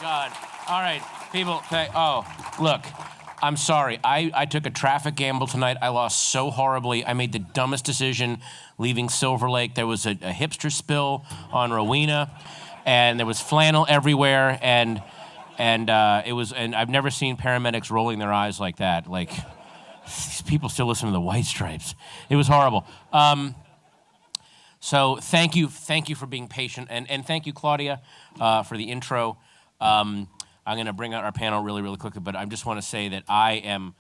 God. All right, people. Okay. Oh, look. I'm sorry. I took a traffic gamble tonight. I lost so horribly. I made the dumbest decision leaving Silver Lake. There was a hipster spill on Rowena, and there was flannel everywhere, and I've never seen paramedics rolling their eyes like that. Like, these people still listen to the White Stripes. It was horrible. So thank you for being patient, and thank you, Claudia, for the intro. I'm going to bring out our panel really, really quickly, but I just want to say that I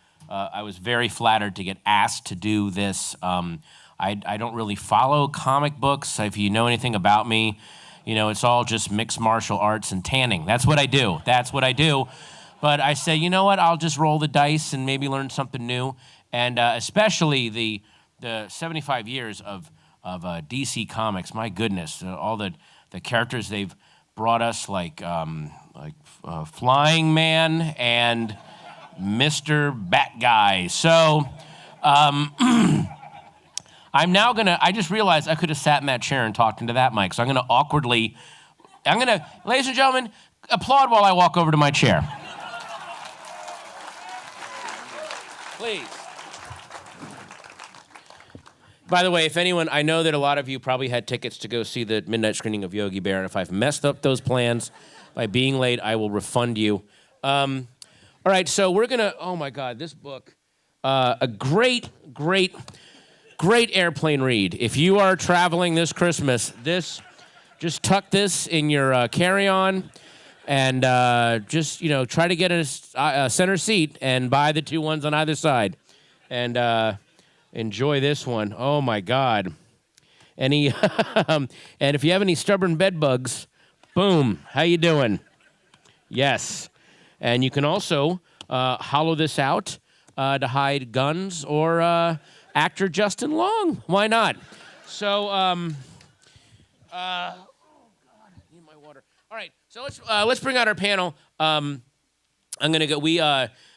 was very flattered to get asked to do this. I don't really follow comic books. If you know anything about me, you know, it's all just mixed martial arts and tanning. That's what I do. But I say, you know what, I'll just roll the dice and maybe learn something new. And especially the 75 years of DC Comics, my goodness, all the characters they've brought us, like Flying Man and Mr. Bat Guy. So I'm now gonna, I just realized I could have sat in that chair and talked into that mic. So I'm gonna ladies and gentlemen, applaud while I walk over to my chair. Please. By the way, if anyone, I know that a lot of you probably had tickets to go see the midnight screening of Yogi Bear, and if I've messed up those plans by being late, I will refund you. All right, so we're gonna, oh my God, this book, a great airplane read. If you are traveling this Christmas, just tuck this in your carry-on and just, you know, try to get a center seat and buy the two ones on either side. And enjoy this one. Oh my God. And if you have any stubborn bed bugs, boom, how you doing? Yes. And you can also hollow this out to hide guns or actor Justin Long. Why not? So, oh God, I need my water. All right, so let's bring out our panel. I'm gonna go.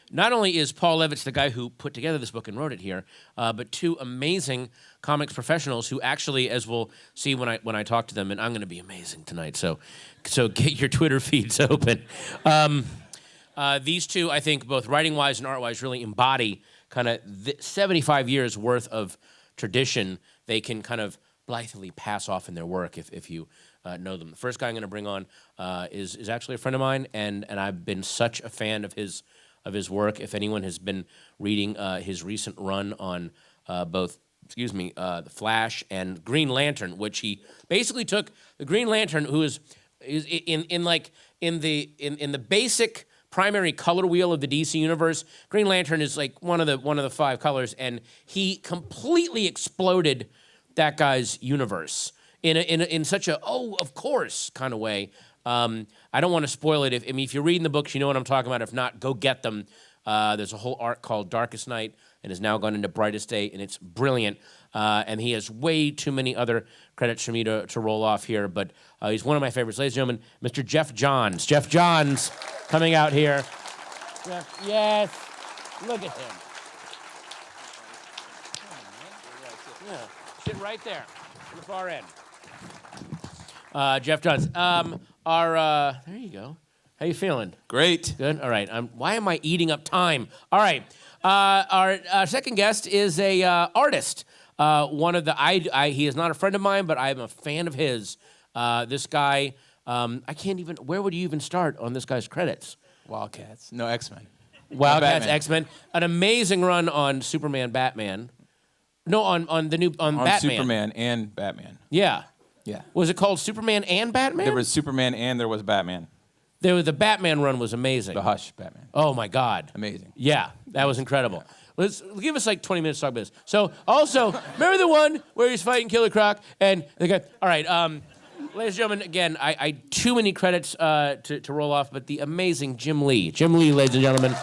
Not only is Paul Levitz the guy who put together this book and wrote it here, but two amazing comics professionals who actually, as we'll see when I talk to them, and I'm going to be amazing tonight. So get your Twitter feeds open. These two, I think, both writing-wise and art-wise, really embody kind of 75 years worth of tradition. They can kind of blithely pass off in their work if you know them. The first guy I'm going to bring on is actually a friend of mine, and I've been such a fan of his work. If anyone has been reading his recent run on both, The Flash and Green Lantern, which he basically took the Green Lantern, who is in the basic primary color wheel of the DC universe. Green Lantern is like one of the five colors, and he completely exploded that guy's universe in such a of course kind of way. I don't want to spoil it. If you're reading the books, you know what I'm talking about. If not, go get them. There's a whole arc called Darkest Night, and has now gone into Brightest Day, and it's brilliant. And he has way too many other credits for me to roll off here, but he's one of my favorites. Ladies and gentlemen, Mr. Geoff Johns. Geoff Johns coming out here. Geoff, yes, look at him. Yeah, sit right there, on the far end. Geoff Johns. There you go. How you feeling? Great. Good. All right. Why am I eating up time? All right. Our second guest is a artist. One of the he is not a friend of mine, but I am a fan of his. This guy, I can't even. Where would you even start on this guy's credits? Wildcats. No, X-Men. Wildcats, X-Men. An amazing run on Superman, Batman. No, on Batman. Superman and Batman. Yeah. Yeah. Was it called Superman and Batman? There was Superman and there was Batman. The Batman run was amazing. The Hush Batman. Oh my God. Amazing. Yeah, that was incredible. Let's give us like 20 minutes to talk about this. So also, remember the one where he's fighting Killer Croc and the guy. All right, ladies and gentlemen, again, I too many credits to roll off, but the amazing Jim Lee. Jim Lee, ladies and gentlemen.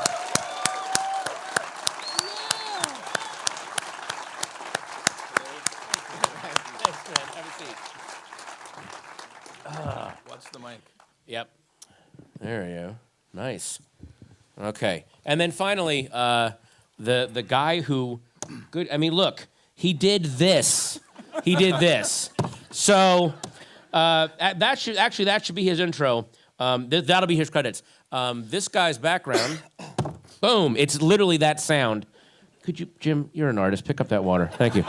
Watch the mic. Yep. There you go. Nice. Okay. And then finally, the guy who, good. I mean, look, he did this. He did this. So that should be his intro. That'll be his credits. This guy's background, boom, it's literally that sound. Could you, Jim, you're an artist, pick up that water. Thank you.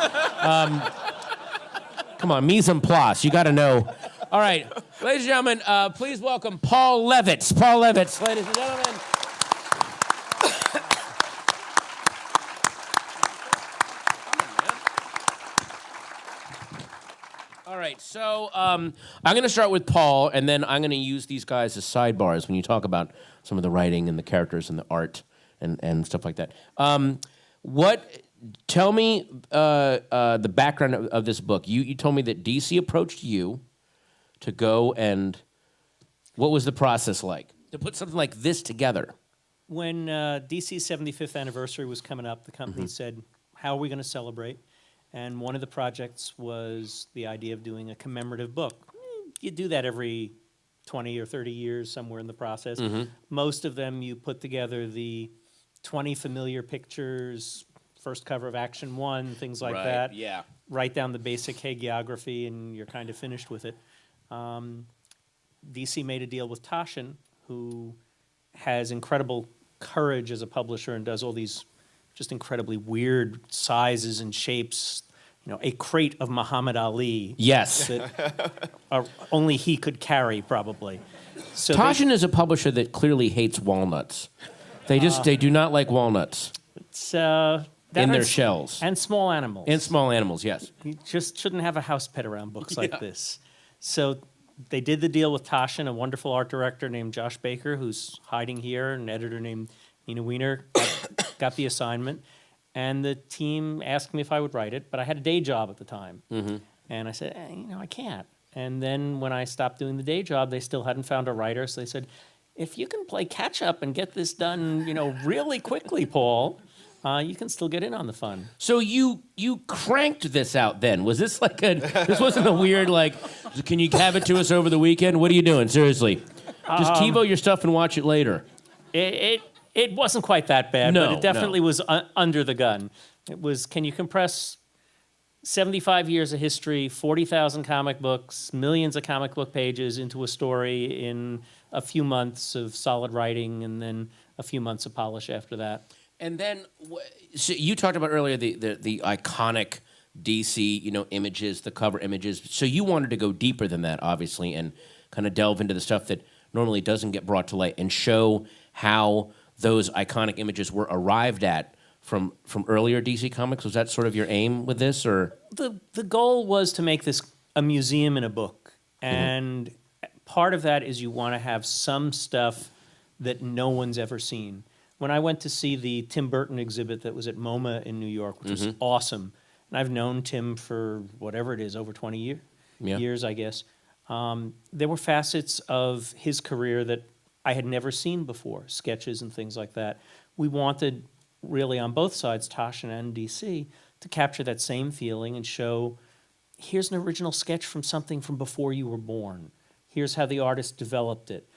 Come on, mise en place, you gotta know. All right, ladies and gentlemen, please welcome Paul Levitz. Paul Levitz, ladies and gentlemen. All right, so I'm going to start with Paul, and then I'm going to use these guys as sidebars when you talk about some of the writing and the characters and the art and stuff like that. Tell me the background of this book. You told me that DC approached you to go, and what was the process like to put something like this together? When DC's 75th anniversary was coming up, the company said, how are we going to celebrate? And one of the projects was the idea of doing a commemorative book. You do that every 20 or 30 years, somewhere in the process. Most of them, you put together the 20 familiar pictures, first cover of Action 1, things like that. Yeah. Write down the basic hagiography, and you're kind of finished with it. DC made a deal with Taschen, who has incredible courage as a publisher and does all these just incredibly weird sizes and shapes. You know, a crate of Muhammad Ali. Yes. That only he could carry, probably. So Taschen is a publisher that clearly hates walnuts. They do not like walnuts it's, in their shells. And small animals. And small animals, yes. You just shouldn't have a house pet around books like this. So they did the deal with Taschen, a wonderful art director named Josh Baker, who's hiding here, an editor named Nina Wiener, got the assignment. And the team asked me if I would write it, but I had a day job at the time. And I said, I can't. And then when I stopped doing the day job, they still hadn't found a writer. So they said, if you can play catch up and get this done, really quickly, Paul, you can still get in on the fun. So you cranked this out then. Was this like this wasn't a weird can you have it to us over the weekend? What are you doing? Seriously. Just TiVo your stuff and watch it later. It wasn't quite that bad, No, but it definitely was under the gun. It was, can you compress 75 years of history, 40,000 comic books, millions of comic book pages into a story in a few months of solid writing and then a few months of polish after that? And then so you talked about earlier the iconic DC, images, the cover images. So you wanted to go deeper than that, obviously, and kind of delve into the stuff that normally doesn't get brought to light and show how those iconic images were arrived at from earlier DC comics. Was that sort of your aim with this, or? The goal was to make this a museum in a book. And part of that is you want to have some stuff that no one's ever seen. When I went to see the Tim Burton exhibit that was at MoMA in New York, which was awesome, and I've known Tim for whatever it is, over 20 years, I guess, there were facets of his career that I had never seen before, sketches and things like that. We wanted, really on both sides, Taschen and DC, to capture that same feeling and show, here's an original sketch from something from before you were born. Here's how the artist developed it.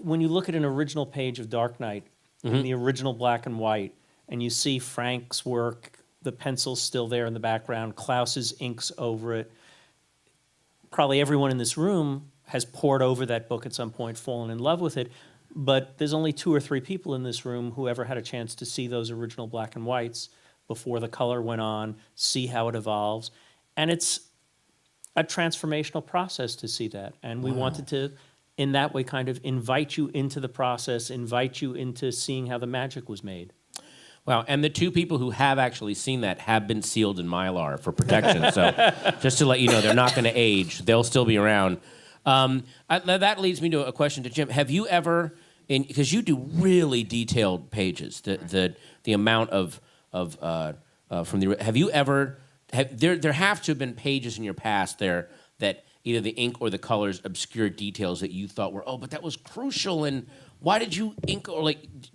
When you look at an original page of Dark Knight, in the original black and white, and you see Frank's work, the pencil's still there in the background, Klaus's inks over it, probably everyone in this room has pored over that book at some point, fallen in love with it, but there's only 2 or 3 people in this room who ever had a chance to see those original black and whites before the color went on, see how it evolves. And it's a transformational process to see that. And we wanted to, in that way, kind of invite you into the process, invite you into seeing how the magic was made. Wow, and the 2 people who have actually seen that have been sealed in Mylar for protection. So just to let you know, they're not going to age. They'll still be around. That leads me to a question to Jim. Have you ever, because you do really detailed pages, the amount of from the, have you ever, there have to have been pages in your past there that either the ink or the colors obscured details that you thought were, but that was crucial, and why did you ink, or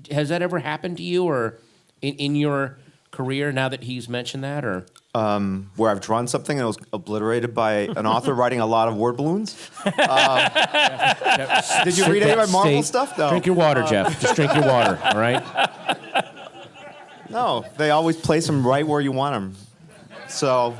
has that ever happened to you, or in your career now that he's mentioned that, or? Where I've drawn something and it was obliterated by an author writing a lot of word balloons. Did you read any of my Marvel stuff? No. Drink your water, Geoff. Just drink your water, all right? No, they always place them right where you want them. So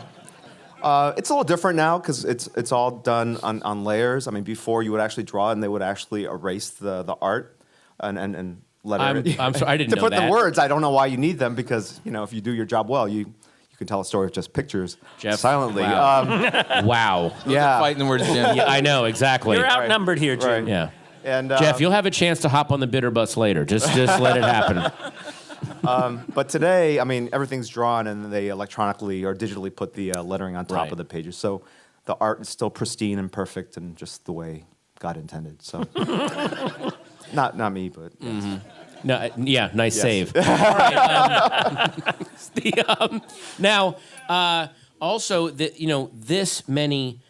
It's a little different now because it's all done on layers. I mean, before you would actually draw and they would actually erase the art and let it. I'm sorry, I didn't to know put that. the words. I don't know why you need them because if you do your job well, you can tell a story with just pictures Geoff, silently. wow. Wow. Yeah. Fighting the words, Jim. Yeah, I know exactly. You're outnumbered here, Jim. Right. Yeah. And Geoff, you'll have a chance to hop on the bitter bus later. Just let it happen. But today, I mean, everything's drawn and they electronically or digitally put the lettering on top Right. of the pages. So the art is still pristine and perfect and just the way God intended. So not me, but yes. No, yeah, nice Yes. save. All right, now, also, this many.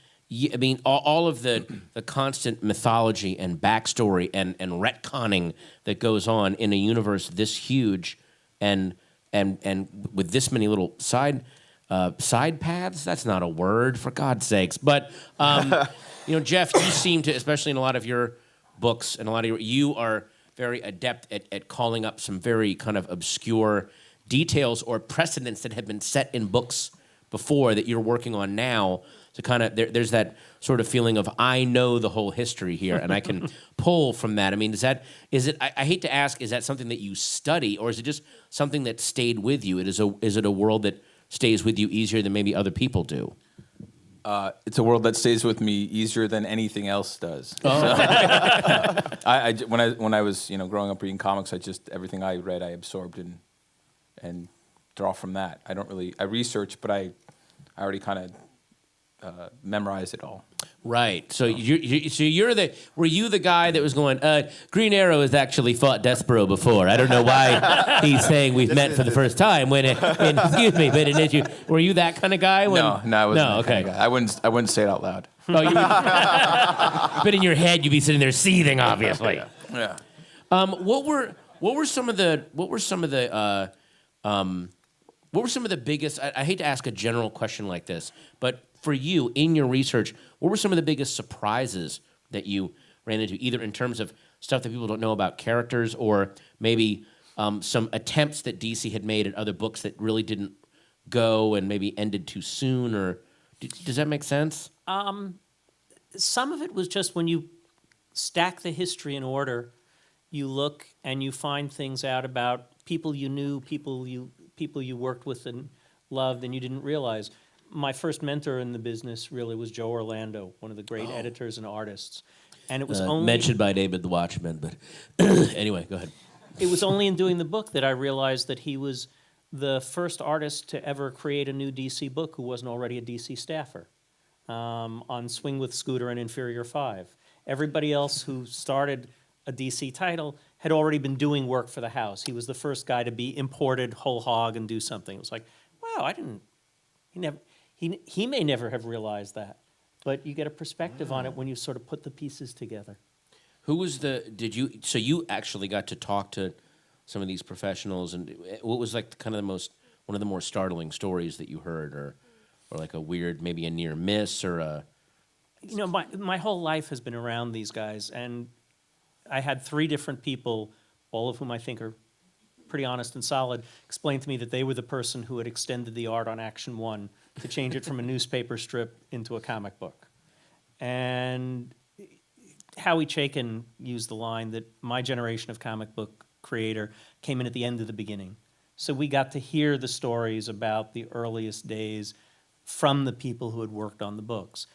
I mean, all of the constant mythology and backstory and retconning that goes on in a universe this huge, and with this many little side paths. That's not a word, for God's sakes. But Geoff, you seem to, especially in a lot of your books and a lot of you are very adept at calling up some very kind of obscure details or precedents that have been set in books before that you're working on now. So kind of there's that sort of feeling of I know the whole history here and I can pull from that. I mean, is it? I hate to ask, is that something that you study or is it just something that stayed with you? Is it a world that stays with you easier than maybe other people do? It's a world that stays with me easier than anything else does. Oh. So, when I was growing up reading comics, everything I read I absorbed and draw from that. I research, but I already kind of memorize it all. Right. So were you the guy that was going, Green Arrow has actually fought Despero before. I don't know why he's saying we've met for the first time excuse me, but an issue. Were you that kind of guy? No, I wasn't. No, that okay. kind of guy. I wouldn't say it out loud. Oh, but in your head you'd be sitting there seething, obviously. Yeah. What were some of the biggest? I hate to ask a general question like this, but for you in your research, what were some of the biggest surprises that you ran into, either in terms of stuff that people don't know about characters, or maybe some attempts that DC had made at other books that really didn't go and maybe ended too soon? Or does that make sense? Some of it was just when you stack the history in order, you look and you find things out about people you knew, people you worked with and loved, and you didn't realize. My first mentor in the business really was Joe Orlando, one of the great editors and artists. And it was only mentioned by David the Watchman, but anyway, go ahead. it was only in doing the book that I realized that he was the first artist to ever create a new DC book who wasn't already a DC staffer on Swing with Scooter and Inferior 5. Everybody else who started a DC title had already been doing work for the house. He was the first guy to be imported whole hog and do something. It was like, wow, he may never have realized that, but you get a perspective on it when you sort of put the pieces together. Who was so you actually got to talk to some of these professionals, and what was like one of the more startling stories that you heard, or like a weird, maybe a near miss, or a... My whole life has been around these guys, and I had 3 different people, all of whom I think are pretty honest and solid, explain to me that they were the person who had extended the art on Action 1 to change it from a newspaper strip into a comic book. And Howie Chaykin used the line that my generation of comic book creator came in at the end of the beginning. So we got to hear the stories about the earliest days from the people who had worked on the books.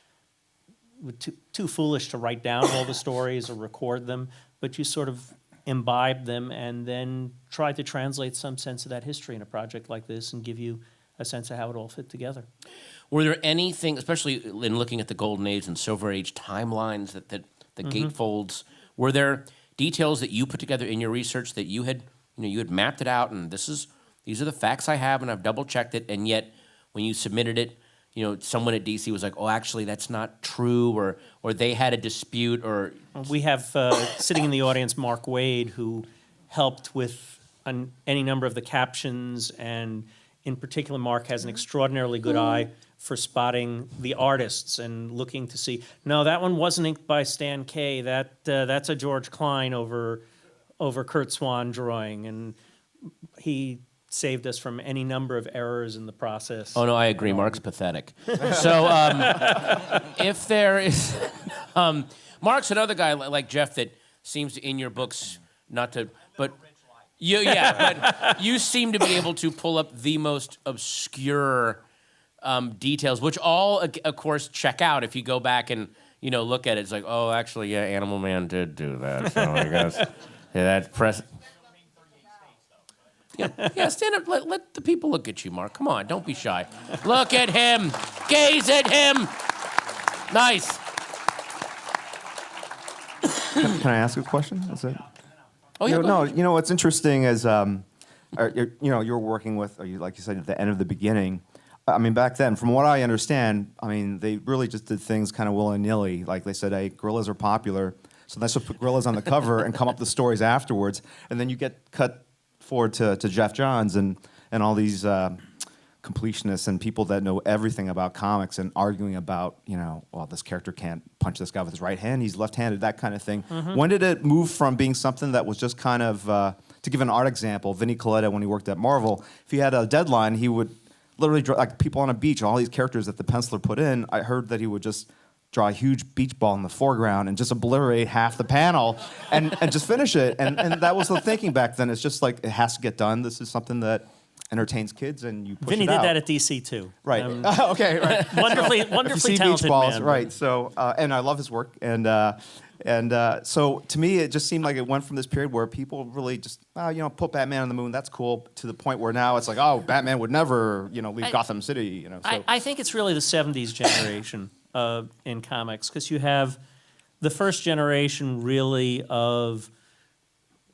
We're too foolish to write down all the stories or record them, but you sort of imbibe them and then try to translate some sense of that history in a project like this and give you a sense of how it all fit together. Were there anything, especially in looking at the Golden Age and Silver Age timelines, that the gatefolds, were there details that you put together in your research that you had mapped it out, and these are the facts I have, and I've double checked it, and yet when you submitted it, someone at DC was like, oh, actually, that's not true, or they had a dispute, or... We have, sitting in the audience, Mark Wade, who helped with any number of the captions, and in particular, Mark has an extraordinarily good eye for spotting the artists and looking to see, no, that one wasn't inked by Stan Kay, that's a George Klein over Kurt Swan drawing, and he saved us from any number of errors in the process. Oh no, I agree. Mark's pathetic. So if there is, Mark's another guy like Geoff that seems to, in your books not to, but but you seem to be able to pull up the most obscure details, which all, of course, check out if you go back and look at it. It's like, oh, actually, yeah, Animal Man did do that. So I guess that press. Yeah, stand up. Let the people look at you, Mark. Come on, don't be shy. Look at him. Gaze at him. Nice. Can I ask a question? Is it? Oh yeah. No. What's interesting is, you're working with, like you said, at the end of the beginning. I mean, back then, from what I understand, I mean, they really just did things kind of willy-nilly. Like they said, hey, gorillas are popular, so let's just put gorillas on the cover and come up with stories afterwards. And then you get cut forward to Geoff Johns and all these completionists and people that know everything about comics and arguing about, well, this character can't punch this guy with his right hand, he's left-handed, that kind of thing. Mm-hmm. When did it move from being something that was just kind of, to give an art example, Vinnie Coletta, when he worked at Marvel, if he had a deadline, he would literally draw, like people on a beach, all these characters that the penciler put in, I heard that he would just draw a huge beach ball in the foreground and just obliterate half the panel and just finish it. And that was the thinking back then. It's just like, it has to get done. This is something that entertains kids and you push Vinny it did out. that at DC too. Right. Okay, right. Wonderfully see talented beach balls, man. right. So, and I love his work. And so to me, it just seemed like it went from this period where people really just, put Batman on the moon, that's cool, to the point where now it's like, oh, Batman would never, leave Gotham City, So. I think it's really the 70s generation in comics, because you have the first generation really of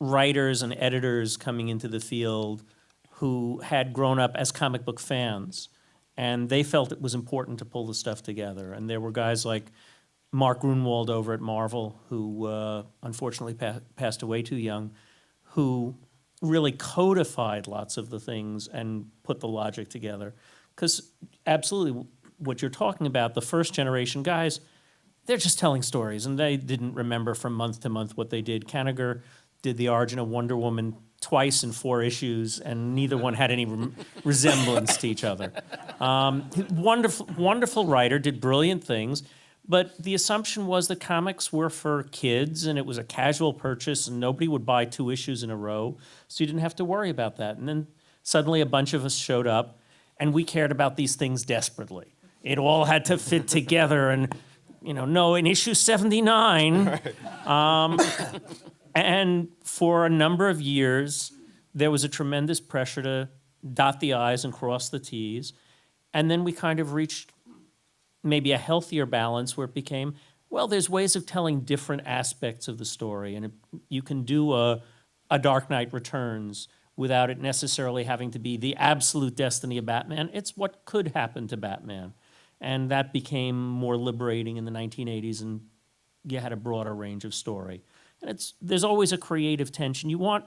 writers and editors coming into the field who had grown up as comic book fans, and they felt it was important to pull the stuff together. And there were guys like Mark Grunwald over at Marvel, who unfortunately passed away too young, who really codified lots of the things and put the logic together. Because absolutely, what you're talking about, the first generation guys, they're just telling stories, and they didn't remember from month to month what they did. Kanigher did the origin of Wonder Woman twice in 4 issues, and neither one had any resemblance to each other. Wonderful writer, did brilliant things, but the assumption was that comics were for kids, and it was a casual purchase, and nobody would buy 2 issues in a row, so you didn't have to worry about that. And then suddenly a bunch of us showed up, and we cared about these things desperately. It all had to fit together, and no, in issue 79. And for a number of years, there was a tremendous pressure to dot the I's and cross the T's. And then we kind of reached maybe a healthier balance where it became, well, there's ways of telling different aspects of the story. And you can do a Dark Knight Returns without it necessarily having to be the absolute destiny of Batman. It's what could happen to Batman. And that became more liberating in the 1980s, and you had a broader range of story. And there's always a creative tension. You want,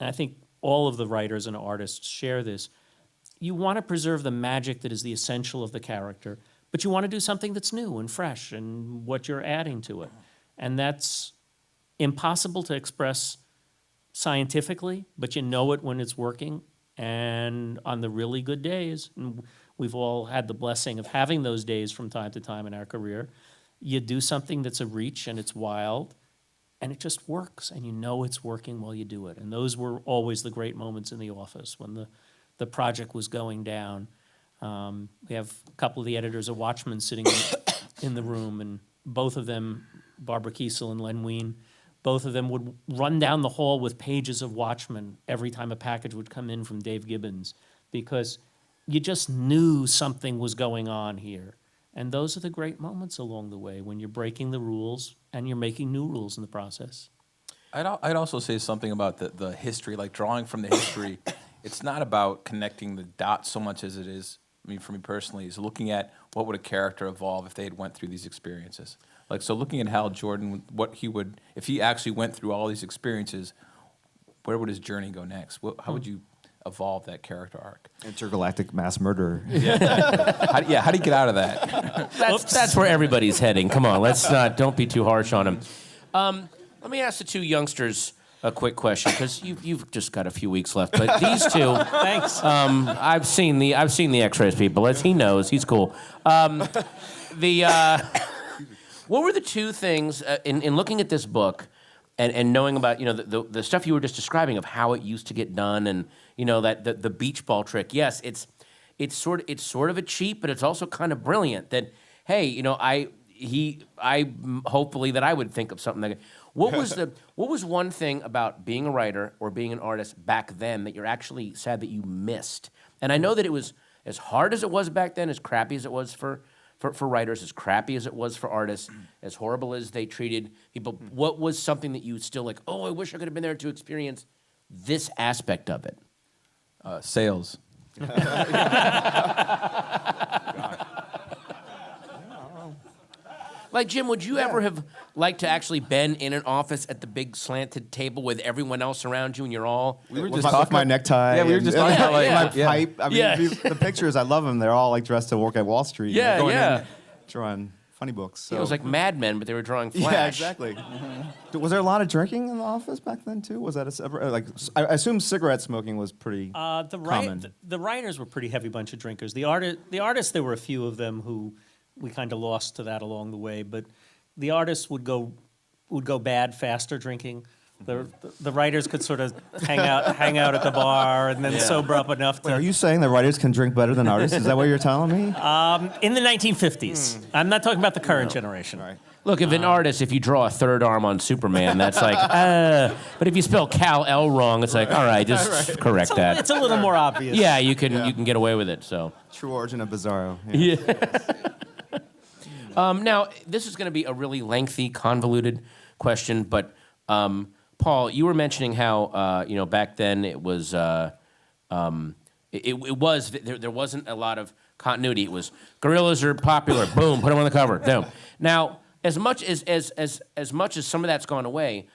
and I think all of the writers and artists share this, you want to preserve the magic that is the essential of the character, but you want to do something that's new and fresh and what you're adding to it. And that's impossible to express scientifically, but you know it when it's working. And on the really good days, and we've all had the blessing of having those days from time to time in our career, you do something that's a reach and it's wild, and it just works, and you know it's working while you do it. And those were always the great moments in the office when the project was going down. We have a couple of the editors of Watchmen sitting in the room, and both of them, Barbara Kiesel and Len Wein, both of them would run down the hall with pages of Watchmen every time a package would come in from Dave Gibbons, because you just knew something was going on here. And those are the great moments along the way when you're breaking the rules and you're making new rules in the process. I'd also say something about the history, like drawing from the history. It's not about connecting the dots so much as it is, I mean, for me personally, is looking at what would a character evolve if they had went through these experiences. Like, so looking at Hal Jordan, what he would, if he actually went through all these experiences, where would his journey go next? How would you evolve that character arc? Intergalactic mass murderer. How do you get out of that? That's where everybody's heading. Come on, don't be too harsh on him. Let me ask the 2 youngsters a quick question because you've just got a few weeks left. But these two, Thanks. I've seen the X-rays people. As he knows, he's cool. What were the two things in looking at this book and knowing about the stuff you were just describing of how it used to get done and that the beach ball trick? Yes, it's sort of a cheat, but it's also kind of brilliant. That hey, I hopefully that I would think of something that. What was one thing about being a writer or being an artist back then that you're actually sad that you missed? And I know that it was as hard as it was back then, as crappy as it was for writers, as crappy as it was for artists, as horrible as they treated people. What was something that you still like, oh, I wish I could have been there to experience this aspect of it? Sales. Like, Jim, would you ever have liked to actually been in an office at the big slanted table with everyone else around you and you're all... We were with just my necktie. Yeah, we were and- just talking about like yeah. my pipe. I mean, Yeah. the pictures, I love them. They're all like dressed to work at Wall Street. Yeah, Going yeah. in, drawing funny books. So. It was like Mad Men, but they were drawing Flash. Yeah, exactly. Was there a lot of drinking in the office back then too? Was that a separate? Like, I assume cigarette smoking was pretty common. The writers were a pretty heavy bunch of drinkers. The artists, there were a few of them who we kind of lost to that along the way, but the artists would go bad faster drinking. The writers could sort of hang out at the bar and then sober up enough to. Wait, are you saying that writers can drink better than artists? Is that what you're telling me? In the 1950s. I'm not talking about the current generation. Right. Look, if an artist, if you draw a third arm on Superman, that's like, but if you spell Kal-El wrong, it's like, all right, just correct that. It's a little more obvious. Yeah, you can get away with it. So True origin of Bizarro. Yeah. now this is going to be a really lengthy, convoluted question, but Paul, you were mentioning how back then it was there wasn't a lot of continuity. It was gorillas are popular, boom, put them on the cover, boom. Now, as much as much as some of that's gone away,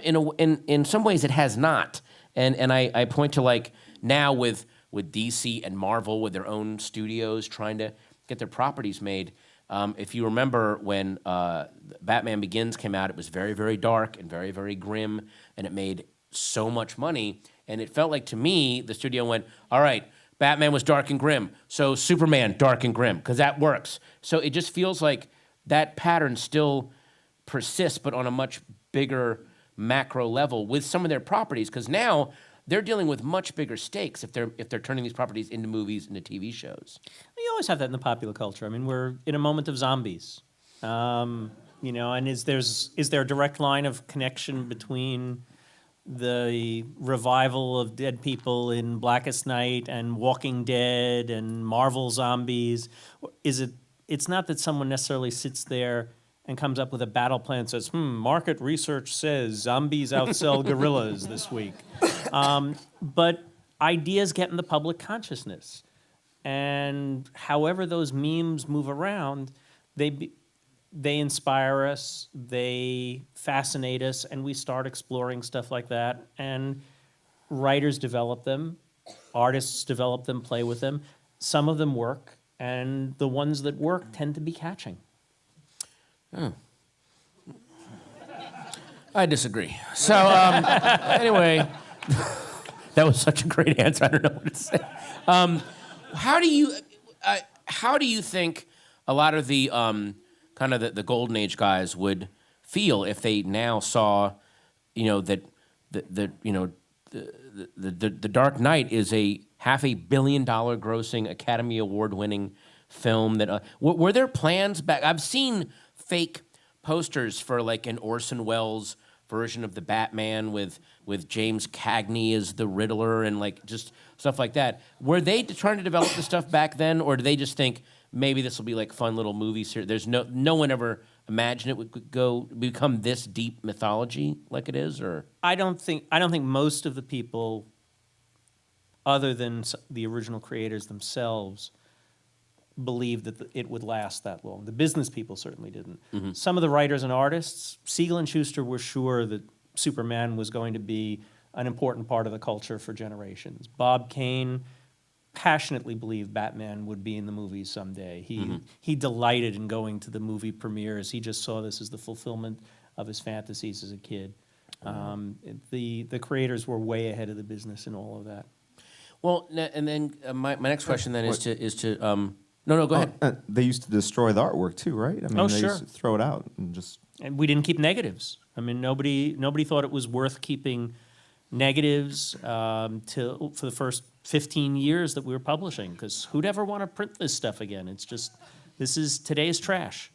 in some ways it has not. And I point to like now with DC and Marvel with their own studios trying to get their properties made. If you remember when Batman Begins came out, it was very, very dark and very, very grim, and it made so much money. And it felt like, to me, the studio went, all right, Batman was dark and grim, so Superman, dark and grim, because that works. So it just feels like that pattern still persists, but on a much bigger macro level with some of their properties, because now they're dealing with much bigger stakes if they're turning these properties into movies, into TV shows. You always have that in the popular culture. I mean, we're in a moment of zombies. And is there a direct line of connection between the revival of dead people in Blackest Night and Walking Dead and Marvel zombies? It's not that someone necessarily sits there and comes up with a battle plan and says, market research says zombies outsell gorillas this week. But ideas get in the public consciousness. And however those memes move around, they inspire us, they fascinate us, and we start exploring stuff like that. And writers develop them, artists develop them, play with them. Some of them work, and the ones that work tend to be catching. I disagree. So anyway, that was such a great answer. I don't know what to say. How do you think a lot of the kind of the golden age guys would feel if they now saw, that the Dark Knight is a $500 million grossing Academy Award winning film that were there plans back? I've seen fake posters for like an Orson Welles version of the Batman with James Cagney as the Riddler and like just stuff like that. Were they trying to develop the stuff back then, or did they just think maybe this will be like fun little movies here? There's no one ever imagined it would become this deep mythology like it is, or I don't think most of the people, other than the original creators themselves, believed that it would last that long. The business people certainly didn't. Mm-hmm. Some of the writers and artists, Siegel and Schuster, were sure that Superman was going to be an important part of the culture for generations. Bob Kane passionately believed Batman would be in the movies someday. He delighted in going to the movie premieres. He just saw this as the fulfillment of his fantasies as a kid. The creators were way ahead of the business in all of that. Well, and then my next question then is to no, go ahead. They used to destroy the artwork too, right? I mean, Oh, they sure. used to throw it out and just. And we didn't keep negatives. I mean, nobody thought it was worth keeping negatives for the first 15 years that we were publishing, because who'd ever want to print this stuff again? It's just, this is today's trash.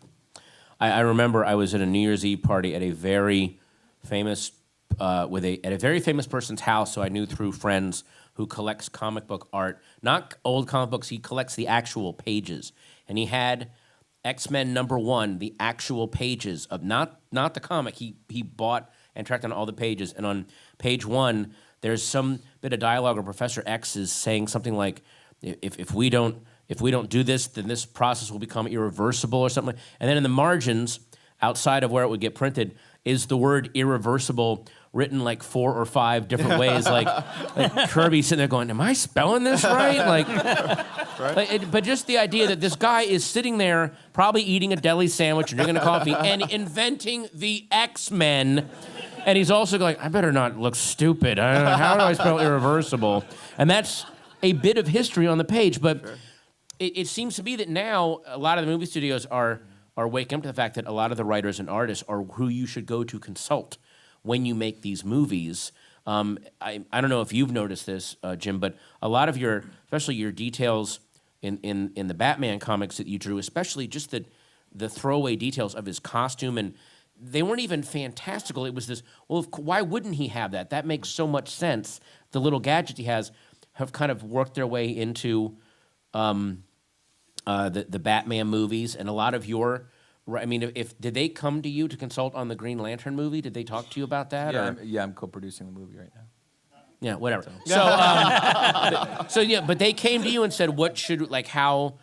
I remember I was at a New Year's Eve party at a very famous at a very famous person's house, so I knew through friends, who collects comic book art, not old comic books. He collects the actual pages, and he had X-Men #1, the actual pages of not the comic. He bought and tracked down all the pages, and on page 1, there's some bit of dialogue where Professor X is saying something like, "If we don't do this, then this process will become irreversible," or something. And then in the margins, outside of where it would get printed, is the word irreversible written like 4 or 5 different ways, like Kirby sitting there going, "Am I spelling this right?" But just the idea that this guy is sitting there, probably eating a deli sandwich and drinking a coffee and inventing the X-Men, and he's also going, "I better not look stupid. I don't know, how do I spell irreversible?" And that's a bit of history on the page, but it seems to be that now a lot of the movie studios are waking up to the fact that a lot of the writers and artists are who you should go to consult when you make these movies. I don't know if you've noticed this, Jim, but a lot of especially your details in the Batman comics that you drew, especially just the throwaway details of his costume, and they weren't even fantastical. It was this, well, why wouldn't he have that? That makes so much sense. The little gadgets he has have kind of worked their way into the Batman movies, and a lot of your. I mean, did they come to you to consult on the Green Lantern movie? Did they talk to you about that? Yeah, I'm co-producing the movie right now. Yeah, whatever. But they came to you and said, "What should how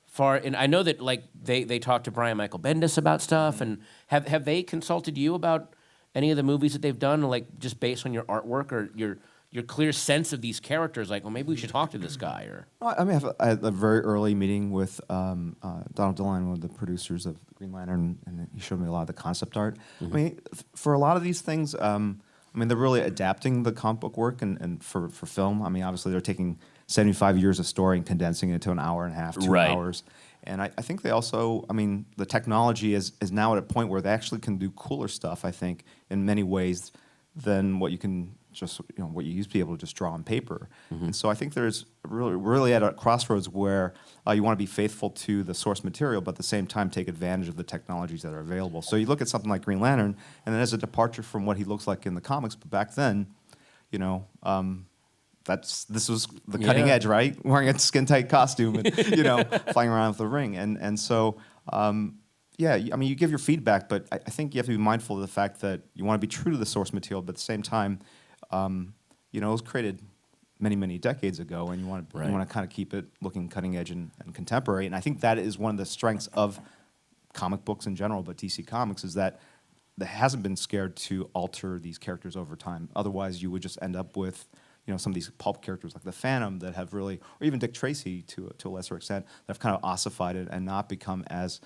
far?" And I know that they talked to Brian Michael Bendis about stuff, and have they consulted you about any of the movies that they've done, just based on your artwork or your clear sense of these characters? Well, maybe we should talk to this guy, or. I mean, I had a very early meeting with Donald DeLine, one of the producers of Green Lantern, and he showed me a lot of the concept art. Mm-hmm. I mean, for a lot of these things, I mean, they're really adapting the comic book work and for film. I mean, obviously, they're taking 75 years of story and condensing it into an hour and a half, 2 hours. And I think they also, I mean, the technology is now at a point where they actually can do cooler stuff, I think, in many ways than what you can just, what you used to be able to just draw on paper. Mm-hmm. And so I think there's really at a crossroads where you want to be faithful to the source material, but at the same time take advantage of the technologies that are available. So you look at something like Green Lantern, and then as a departure from what he looks like in the comics, but back then, this was the cutting edge, right? Wearing a skin-tight costume and, flying around with a ring. And so, I mean, you give your feedback, but I think you have to be mindful of the fact that you want to be true to the source material, but at the same time, it was created many, many decades ago, and you want to kind of keep it looking cutting edge and contemporary. And I think that is one of the strengths of comic books in general, but DC Comics is that it hasn't been scared to alter these characters over time. Otherwise, you would just end up with some of these pulp characters like the Phantom that have really, or even Dick Tracy to a lesser extent, that have kind of ossified it and not become as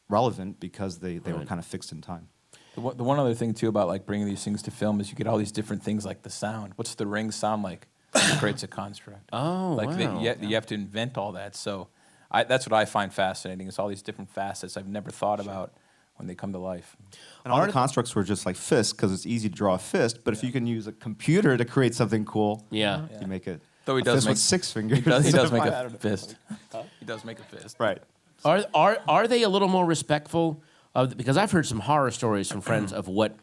relevant because they were kind of fixed in time. The one other thing too about bringing these things to film is you get all these different things like the sound. What's the ring sound like? It creates a construct. Oh, wow. You have to invent all that. So that's what I find fascinating is all these different facets I've never thought about when they come to life. And all the constructs were just like fists because it's easy to draw a fist. But if you can use a computer to create something cool, you make it. Though he does fist with 6 fingers. He does make a fist. He does make a fist. Right. Are they a little more respectful of? Because I've heard some horror stories from friends of what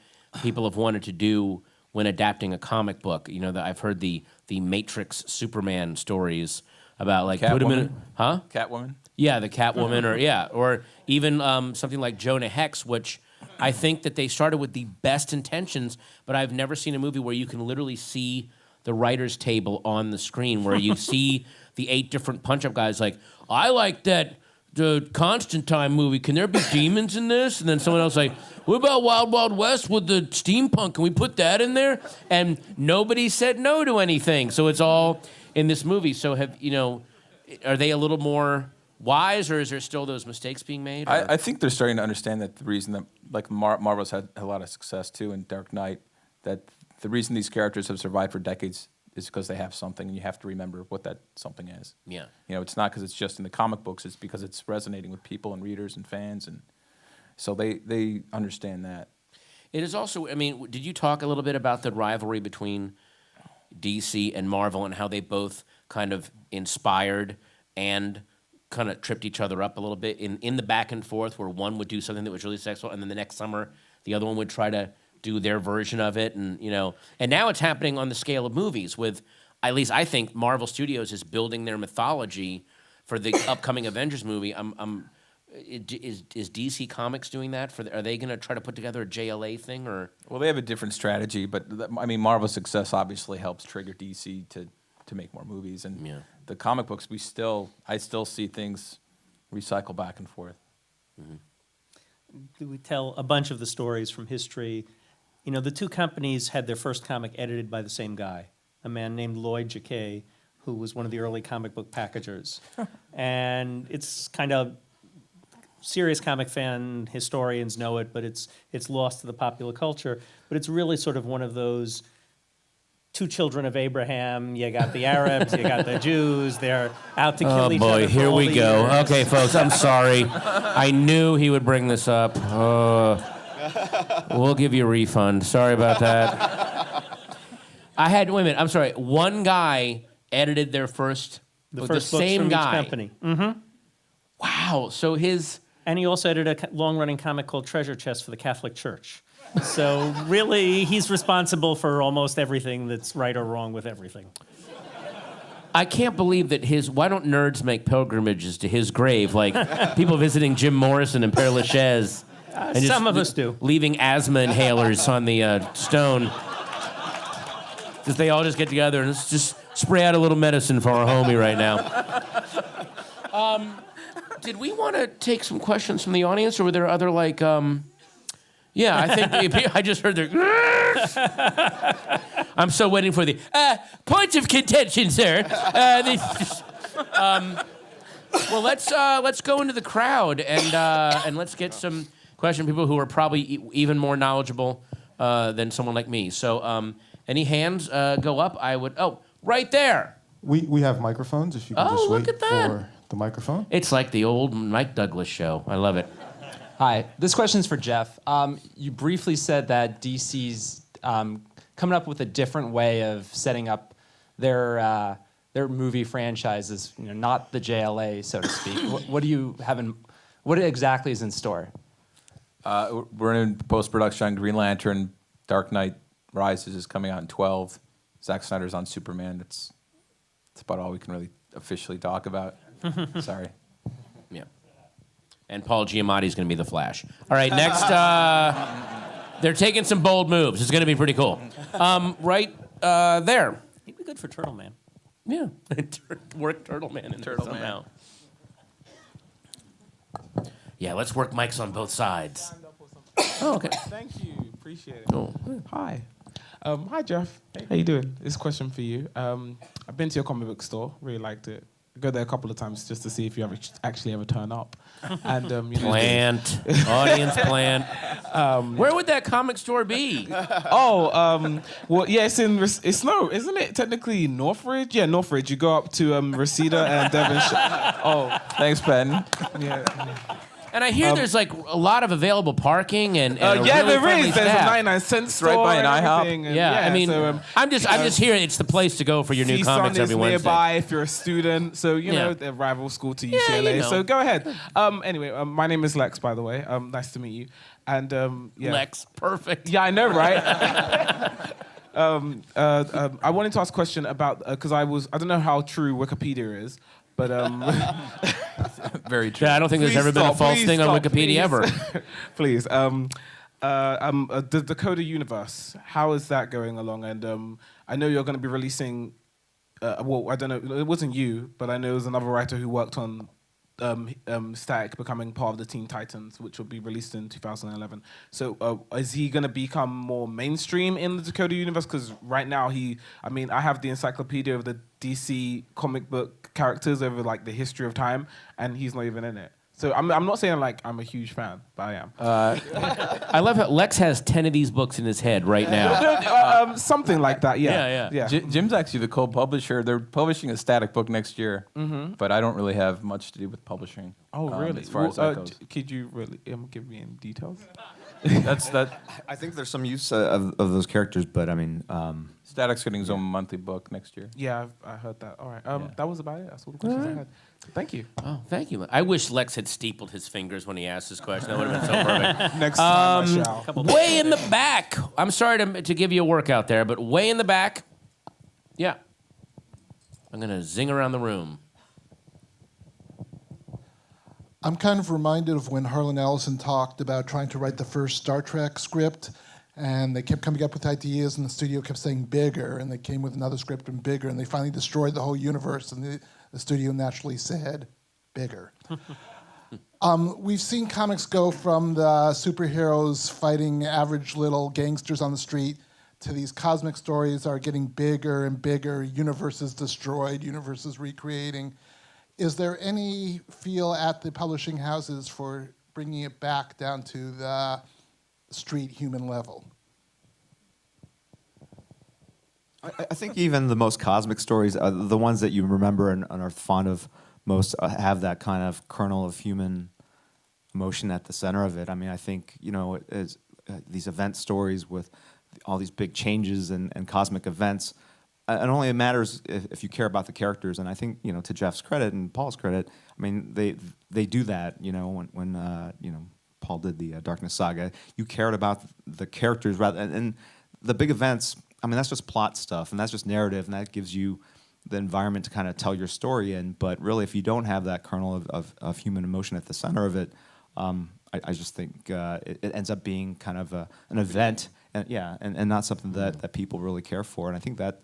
people have wanted to do when adapting a comic book. I've heard the Matrix Superman stories about put him in, Catwoman. Yeah, the Catwoman, or even something like Jonah Hex, which I think that they started with the best intentions, but I've never seen a movie where you can literally see the writer's table on the screen, where you see the 8 different punch-up guys I like that the Constantine movie. Can there be demons in this? And then someone else what about Wild Wild West with the steampunk? Can we put that in there? And nobody said no to anything, so it's all in this movie. So are they a little more wise, or is there still those mistakes being made? I think they're starting to understand that the reason that Marvel's had a lot of success too in Dark Knight that the reason these characters have survived for decades is because they have something, and you have to remember what that something is. Yeah. You know, it's not because it's just in the comic books, it's because it's resonating with people and readers and fans, and so they understand that. It is also, I mean, did you talk a little bit about the rivalry between DC and Marvel and how they both kind of inspired and kind of tripped each other up a little bit in the back and forth, where one would do something that was really sexual, and then the next summer the other one would try to do their version of it, and and now it's happening on the scale of movies with, at least I think Marvel Studios is building their mythology for the upcoming Avengers movie. Is DC Comics doing that? Are they going to try to put together a JLA thing, or? Well, they have a different strategy, but I mean, Marvel's success obviously helps trigger DC to make more movies, and the comic books, I still see things recycle back and forth. We tell a bunch of the stories from history. The two companies had their first comic edited by the same guy, a man named Lloyd Jacquet, who was one of the early comic book packagers. And it's kind of, serious comic fan historians know it, but it's lost to the popular culture. But it's really sort of one of those two children of Abraham. You got the Arabs, you got the Jews. They're out to kill each other. Oh boy, here we go. Okay, folks, I'm sorry. I knew he would bring this up. We'll give you a refund. Sorry about that. Wait a minute, I'm sorry. One guy edited their first, the books first same from guy. Each company. Mm-hmm. Wow, so his... And he also edited a long-running comic called Treasure Chest for the Catholic Church. So really, he's responsible for almost everything that's right or wrong with everything. I can't believe that why don't nerds make pilgrimages to his grave, like people visiting Jim Morrison and Père Lachaise? And Some of us do. Leaving asthma inhalers on the stone. Just they all just get together and let's just spray out a little medicine for our homie right now. Did we want to take some questions from the audience, or were there other Yeah, I think I just heard the. I'm still waiting for the points of contention, sir. Well, let's go into the crowd and let's get some questions from people who are probably even more knowledgeable than someone like me. So, any hands go up? I would. Oh, right there. We have microphones. If you can just look wait at that. for the microphone. It's like the old Mike Douglas show. I love it. Hi, this question's for Geoff. You briefly said that DC's coming up with a different way of setting up their movie franchises, not the JLA, so to speak. What do you have in? What exactly is in store? We're in post-production on Green Lantern. Dark Knight Rises is coming out in 12. Zack Snyder's on Superman. It's about all we can really officially talk about. Sorry. Yeah. And Paul Giamatti's going to be the Flash. All right, next, they're taking some bold moves. It's going to be pretty cool. Right there. He'd be good for Turtle Man. Yeah. Work Turtle Man in there somehow. Yeah, let's work mics on both sides. Oh, okay. Thank you. Appreciate it. Oh. Hi. Hi, Geoff. How you doing? This question for you. I've been to your comic book store. Really liked it. I go there a couple of times just to see if you actually ever turn up. And Plant. Audience plant. Where would that comic store be? well, yeah, it's no, isn't it technically Northridge? Yeah, Northridge. You go up to Reseda and Devonshire. Oh, thanks, Ben. Yeah. And I hear there's like a lot of available parking and yeah, really there friendly is. There's a staff. 99-cent store right by an and IHOP. everything, and Yeah, I mean, so, I'm just here. It's the place to go for your new CSUN comics every is Wednesday. nearby if you're a student, so you Yeah. know the rival school to Yeah, UCLA. you know. So go ahead. Anyway, my name is Lex, by the way. Nice to meet you. And yeah. Lex, perfect. Yeah, I know, right? I wanted to ask a question about because I don't know how true Wikipedia is, but Very true. Yeah, I don't think there's Please ever been a stop, false please thing on stop, Wikipedia please. ever. please. The Dakota Universe. How is that going along? And I know you're going to be releasing. Well, I don't know. It wasn't you, but I know it was another writer who worked on Static becoming part of the Teen Titans, which will be released in 2011. So is he going to become more mainstream in the Dakota Universe? Because right now I have the encyclopedia of the DC comic book characters over like the history of time, and he's not even in it. So I'm not saying like I'm a huge fan, but I am. I love how Lex has 10 of these books in his head right now. Something like that. Yeah, Yeah. Jim's actually the co-publisher. They're publishing a static book next year, but I don't really have much to do with publishing. Oh, really? As far as that goes. Could you really give me any details? That's that. I think there's some use of those characters, but I mean, Static's getting his own monthly book next year. Yeah, I heard that. All right. Yeah. That was about it. That's all the questions I had. Thank you. Oh, thank you. I wish Lex had steepled his fingers when he asked this question. That would have been so perfect. Next time I shall. Way in the back. I'm sorry to give you a workout there, but way in the back. Yeah. I'm going to zing around the room. I'm kind of reminded of when Harlan Ellison talked about trying to write the first Star Trek script, and they kept coming up with ideas, and the studio kept saying bigger, and they came with another script and bigger, and they finally destroyed the whole universe, and the studio naturally said bigger. We've seen comics go from the superheroes fighting average little gangsters on the street to these cosmic stories that are getting bigger and bigger, universes destroyed, universes recreating. Is there any feel at the publishing houses for bringing it back down to the street human level? I think even the most cosmic stories, the ones that you remember and are fond of most, have that kind of kernel of human emotion at the center of it. I mean, I think, as these event stories with all these big changes and cosmic events, it only matters if you care about the characters. And I think, to Geoff's credit and Paul's credit, I mean, they do that. When Paul did the Darkness Saga, you cared about the characters rather and the big events. I mean, that's just plot stuff, and that's just narrative, and that gives you the environment to kind of tell your story in. But really, if you don't have that kernel of human emotion at the center of it, I just think it ends up being kind of an event, and not something that people really care for. And I think that,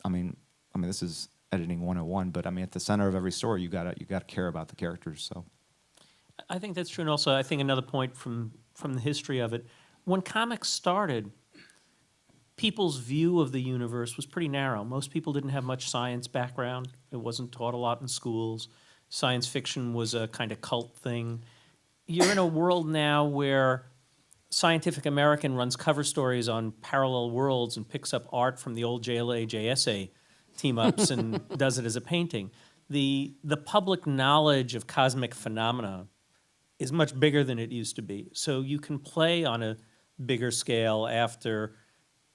I mean, this is editing 101, but I mean, at the center of every story, you gotta care about the characters. So, I think that's true, and also I think another point from the history of it, when comics started, people's view of the universe was pretty narrow. Most people didn't have much science background. It wasn't taught a lot in schools. Science fiction was a kind of cult thing. You're in a world now where Scientific American runs cover stories on parallel worlds and picks up art from the old JLA, JSA team-ups and does it as a painting. The public knowledge of cosmic phenomena is much bigger than it used to be. So you can play on a bigger scale after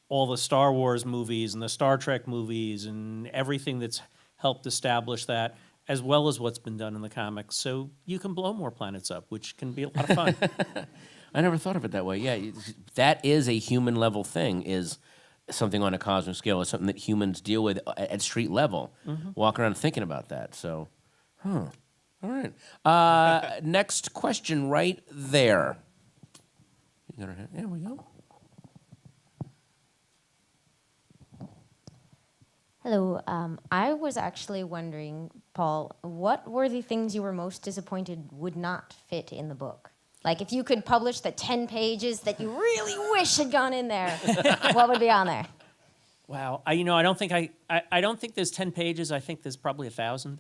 all the Star Wars movies and the Star Trek movies and everything that's helped establish that, as well as what's been done in the comics. So you can blow more planets up, which can be a lot of fun. I never thought of it that way. Yeah, that is a human level thing, is something on a cosmic scale. Is something that humans deal with at street level. Walk around thinking about that. So, all right. Next question right there. There we go. Hello. I was actually wondering, Paul, what were the things you were most disappointed would not fit in the book? Like, if you could publish the 10 pages that you really wish had gone in there, what would be on there? Wow. I don't think there's 10 pages. I think there's probably 1,000.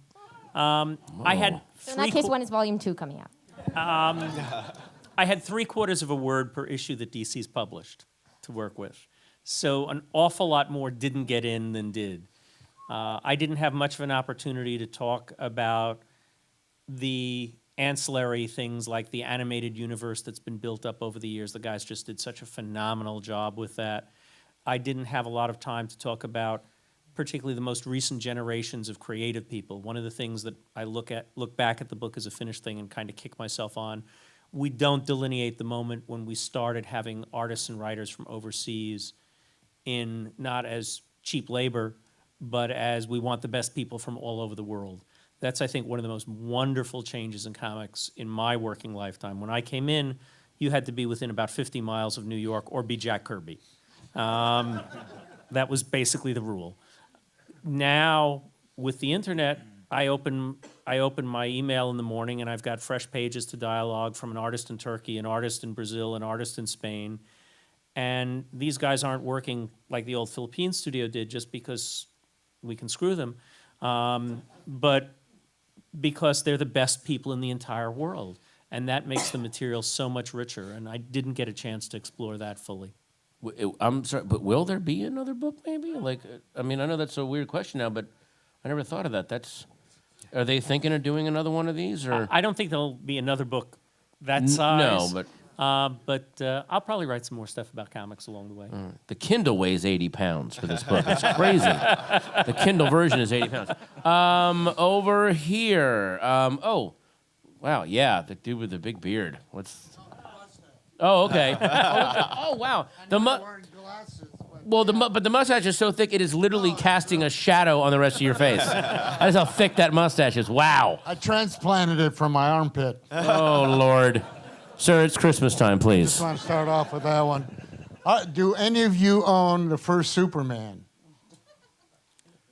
I had So in that case, when is volume 2 coming out? I had 3/4 of a word per issue that DC's published to work with. So an awful lot more didn't get in than did. I didn't have much of an opportunity to talk about the ancillary things like the animated universe that's been built up over the years. The guys just did such a phenomenal job with that. I didn't have a lot of time to talk about particularly the most recent generations of creative people. One of the things that I look back at the book as a finished thing and kind of kick myself on, we don't delineate the moment when we started having artists and writers from overseas in not as cheap labor, but as we want the best people from all over the world. That's, I think, one of the most wonderful changes in comics in my working lifetime. When I came in, you had to be within about 50 miles of New York or be Jack Kirby. That was basically the rule. Now, with the internet, I open my email in the morning and I've got fresh pages to dialogue from an artist in Turkey, an artist in Brazil, an artist in Spain. And these guys aren't working like the old Philippine studio did just because we can screw them. But because they're the best people in the entire world. And that makes the material so much richer. And I didn't get a chance to explore that fully. I'm sorry, but will there be another book? Maybe. Like, I mean, I know that's a weird question now, but I never thought of that. Are they thinking of doing another one of these, or I don't think there'll be another book that size. no? But I'll probably write some more stuff about comics along the way. the Kindle weighs 80 pounds for this book. It's crazy. The Kindle version is 80 pounds. Over here. Oh, wow. Yeah, the dude with the big beard. Oh, okay. Oh, wow. But the mustache is so thick, it is literally casting a shadow on the rest of your face. That is how thick that mustache is. Wow. I transplanted it from my armpit. Oh, Lord. Sir, it's Christmas time, please. Just want to start off with that one. Do any of you own the first Superman?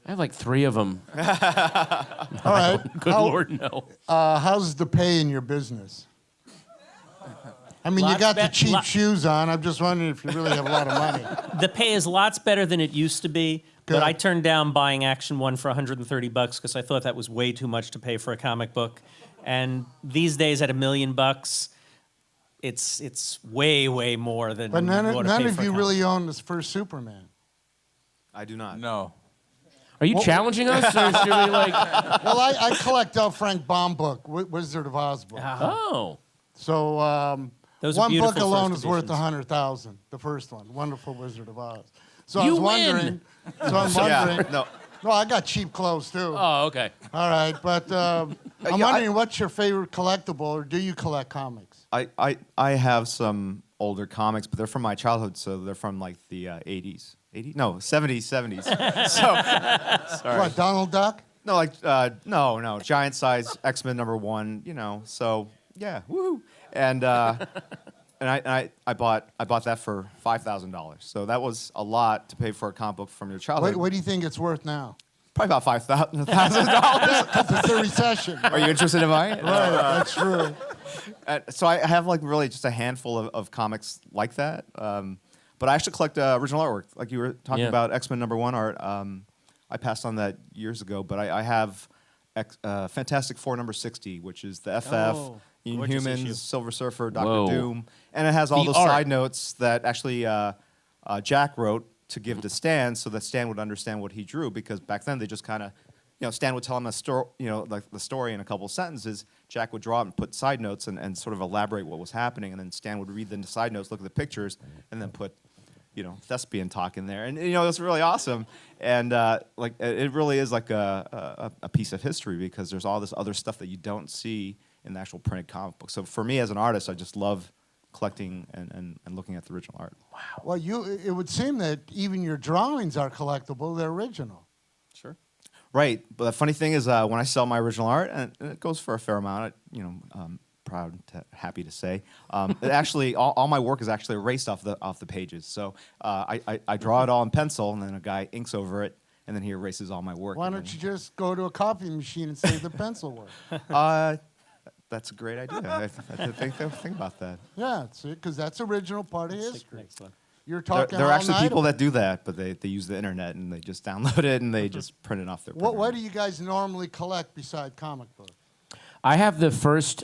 I have like 3 of them. All right. Good Lord, no. How's the pay in your business? I mean, you got the cheap shoes on. I'm just wondering if you really have a lot of money. The pay is lots better than it used to be, Good. but I turned down buying Action 1 for $130 because I thought that was way too much to pay for a comic book. And these days, at $1 million, it's way, way more than. But none what I of pay for a you comic. really own this first Superman. I do not. No. Are you challenging us? Or should we like... Well, I collect L. Frank Baum book, Wizard of Oz book. Oh. So Those are one book beautiful alone first is worth editions. $100,000. The first one, Wonderful Wizard of Oz. So You I was win. wondering. So I'm wondering. No. No, I got cheap clothes too. Oh, okay. All right, but I'm wondering what's your favorite collectible, or do you collect comics? I have some older comics, but they're from my childhood, so they're from like the 80s. 80? No, 70s, 70s. So, sorry. What, Donald Duck? No, like, no, giant size X-Men #1, you know, so, yeah, woohoo. And I bought that for $5,000. So that was a lot to pay for a comic book from your childhood. What do you think it's worth now? Probably about $5,000. Because it's a recession. Are you interested in buying it? Right, that's true. So I have like really just a handful of comics like that. But I actually collect original artwork. Like you were talking about X-Men #1 art. I passed on that years ago, but I have Fantastic Four #60, which is the FF, Oh, gorgeous issue. Inhumans, Silver Surfer, Doctor Whoa. Doom. And it has all The those art. side notes that actually Jack wrote to give to Stan so that Stan would understand what he drew, because back then they just kind of, Stan would tell him a story, like the story in a couple sentences. Jack would draw it and put side notes and sort of elaborate what was happening, and then Stan would read the side notes, look at the pictures, and then put, thespian talk in there. And, it was really awesome. And, it really is like a piece of history, because there's all this other stuff that you don't see in the actual printed comic book. So for me as an artist, I just love collecting and looking at the original art. Wow. Well, it would seem that even your drawings are collectible. They're original. Sure. Right, but the funny thing is, when I sell my original art, and it goes for a fair amount, happy to say, it actually all my work is actually erased off the pages. So I draw it all in pencil, and then a guy inks over it, and then he erases all my work. Why don't you just go to a copy machine and save the pencil work? That's a great idea. I didn't think about that. Yeah, because that's original part of history. Next one. You're talking There are actually all-night people about- that do that, but they use the internet and they just download it and they just print it off their printer. What do you guys normally collect beside comic books? I have the first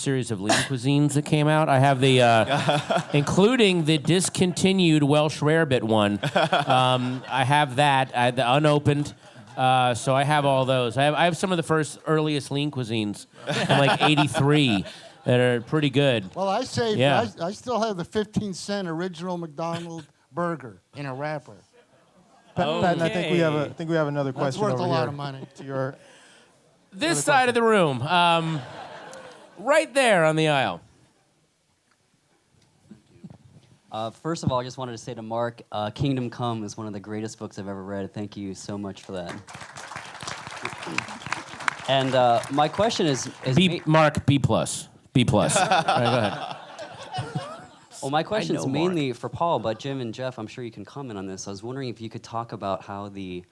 series of Lean Cuisines that came out. I have the, including the discontinued Welsh Rarebit one. I have that, the unopened. So I have all those. I have some of the earliest Lean Cuisines from like '83 that are pretty good. Well, I saved. Yeah. I still have the 15-cent original McDonald's burger in a wrapper. Patton, I think we have another That's question worth over a lot here of money. to your. This side of the room, right there on the aisle. First of all, I just wanted to say to Mark, Kingdom Come is one of the greatest books I've ever read. Thank you so much for that. And my question is Mark, B+. B+. All right, go ahead. Well, my question is know mainly for Paul, but Jim and Geoff, I'm sure you can comment on this. I was wondering if you could talk about how the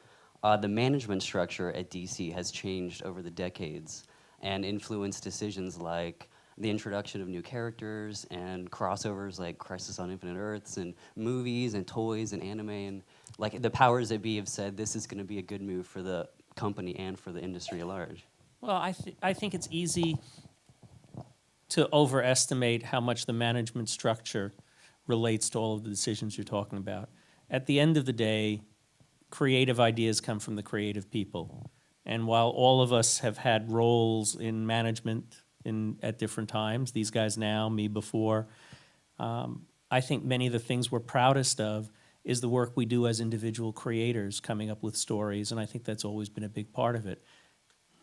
management structure at DC has changed over the decades and influenced decisions like the introduction of new characters and crossovers like Crisis on Infinite Earths and movies and toys and anime, and like the powers that be have said this is going to be a good move for the company and for the industry at large. Well, I think it's easy to overestimate how much the management structure relates to all of the decisions you're talking about. At the end of the day, creative ideas come from the creative people. And while all of us have had roles in management at different times, these guys now, me before, I think many of the things we're proudest of is the work we do as individual creators coming up with stories, and I think that's always been a big part of it.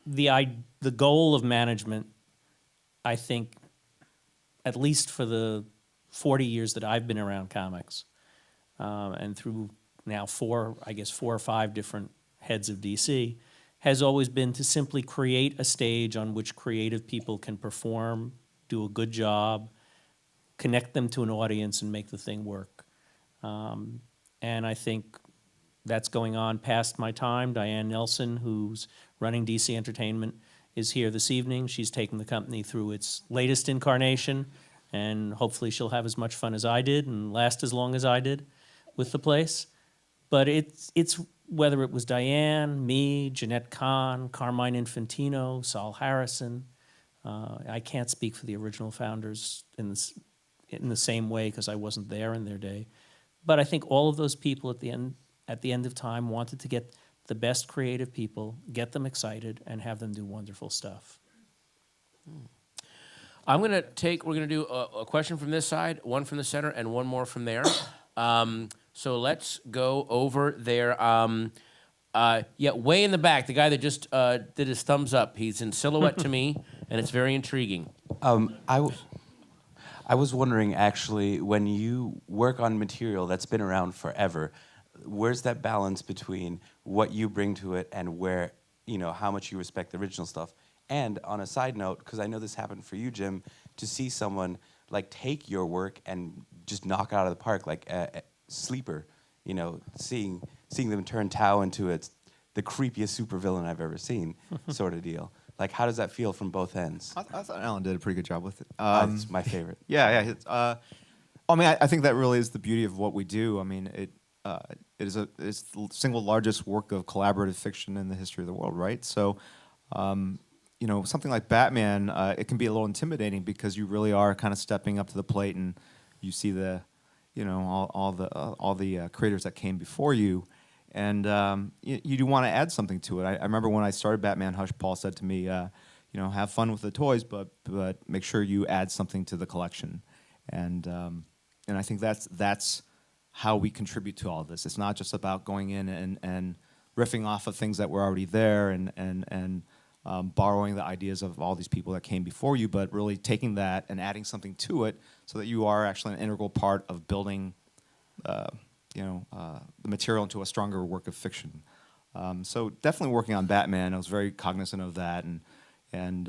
The goal of management, I think, at least for the 40 years that I've been around comics, and through now four or five different heads of DC, has always been to simply create a stage on which creative people can perform, do a good job, connect them to an audience, and make the thing work. And I think that's going on past my time. Diane Nelson, who's running DC Entertainment, is here this evening. She's taken the company through its latest incarnation, and hopefully she'll have as much fun as I did and last as long as I did with the place. But it's whether it was Diane, me, Jeanette Kahn, Carmine Infantino, Saul Harrison. I can't speak for the original founders in the same way because I wasn't there in their day. But I think all of those people at the end of time wanted to get the best creative people, get them excited, and have them do wonderful stuff. We're going to do a question from this side, one from the center, and one more from there. So let's go over there. Way in the back, the guy that just did his thumbs up. He's in silhouette to me, and it's very intriguing. I was wondering, actually, when you work on material that's been around forever, where's that balance between what you bring to it and where, how much you respect the original stuff? And on a side note, because I know this happened for you, Jim, to see someone like take your work and just knock it out of the park, like Sleeper, seeing them turn Tao into the creepiest supervillain I've ever seen, sort of deal. Like, how does that feel from both ends? I thought Alan did a pretty good job with it. It's my favorite. Yeah. I think that really is the beauty of what we do. I mean, it's the single largest work of collaborative fiction in the history of the world, right? So, something like Batman, it can be a little intimidating because you really are kind of stepping up to the plate, and you see all the creators that came before you. And you do want to add something to it. I remember when I started Batman Hush, Paul said to me, have fun with the toys, but make sure you add something to the collection. And I think that's how we contribute to all this. It's not just about going in and riffing off of things that were already there and borrowing the ideas of all these people that came before you, but really taking that and adding something to it so that you are actually an integral part of building the material into a stronger work of fiction. So definitely working on Batman, I was very cognizant of that, I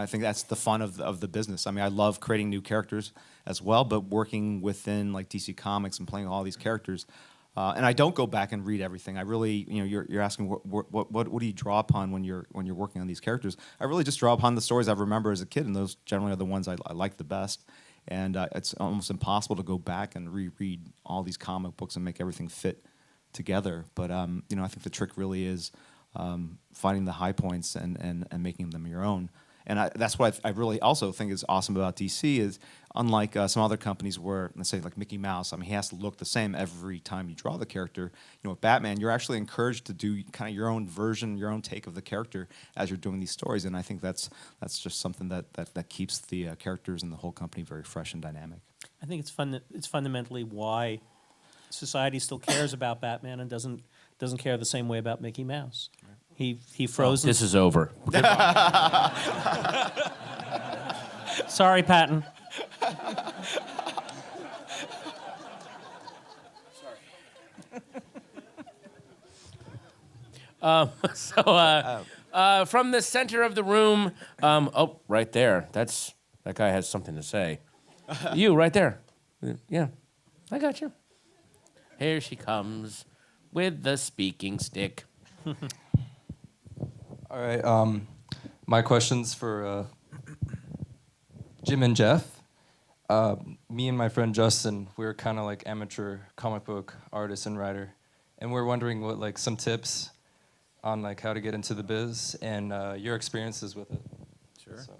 think that's the fun of the business. I mean, I love creating new characters as well, but working within like DC Comics and playing all these characters. And I don't go back and read everything. I really, you're asking what do you draw upon when you're working on these characters? I really just draw upon the stories I remember as a kid, and those generally are the ones I like the best. And it's almost impossible to go back and reread all these comic books and make everything fit together. But I think the trick really is finding the high points and making them your own. And that's what I really also think is awesome about DC is, unlike some other companies where, let's say like Mickey Mouse, I mean, he has to look the same every time you draw the character. With Batman, you're actually encouraged to do kind of your own version, your own take of the character as you're doing these stories. And I think that's just something that keeps the characters and the whole company very fresh and dynamic. I think it's fundamentally why society still cares about Batman and doesn't care the same way about Mickey Mouse. He froze. This is over. Sorry, Patton. From the center of the room, right there. That guy has something to say. You, right there. Yeah, I got you. Here she comes with the speaking stick. All right. My question's for Jim and Geoff. Me and my friend Justin, we're kind of like amateur comic book artist and writer, and we're wondering what like some tips on like how to get into the biz and your experiences with it. Sure. So.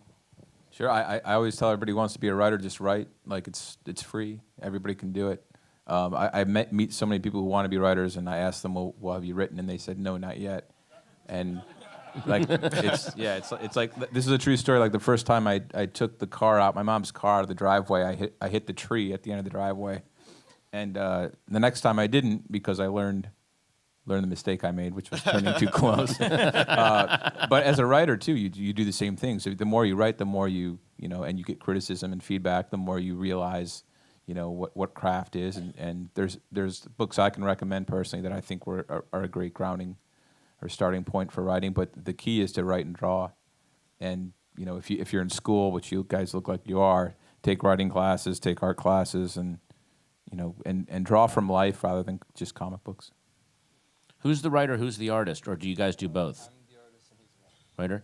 Sure. I always tell everybody who wants to be a writer, just write. Like it's free. Everybody can do it. I meet so many people who want to be writers, and I ask them, well, have you written? And they said, no, not yet. And like it's like this is a true story. Like the first time I took the car out, my mom's car out of the driveway, I hit the tree at the end of the driveway, and the next time I didn't because I learned the mistake I made, which was turning too close. But as a writer too, you do the same thing. So the more you write, the more you know, and you get criticism and feedback, the more you realize, you know, what craft is. And there's books I can recommend personally that I think are a great grounding or starting point for writing. But the key is to write and draw. And you know, if you're in school, which you guys look like you are, take writing classes, take art classes, and you know, and draw from life rather than just comic books. Who's the writer? Who's the artist? Or do you guys do both? I'm the artist and he's the writer.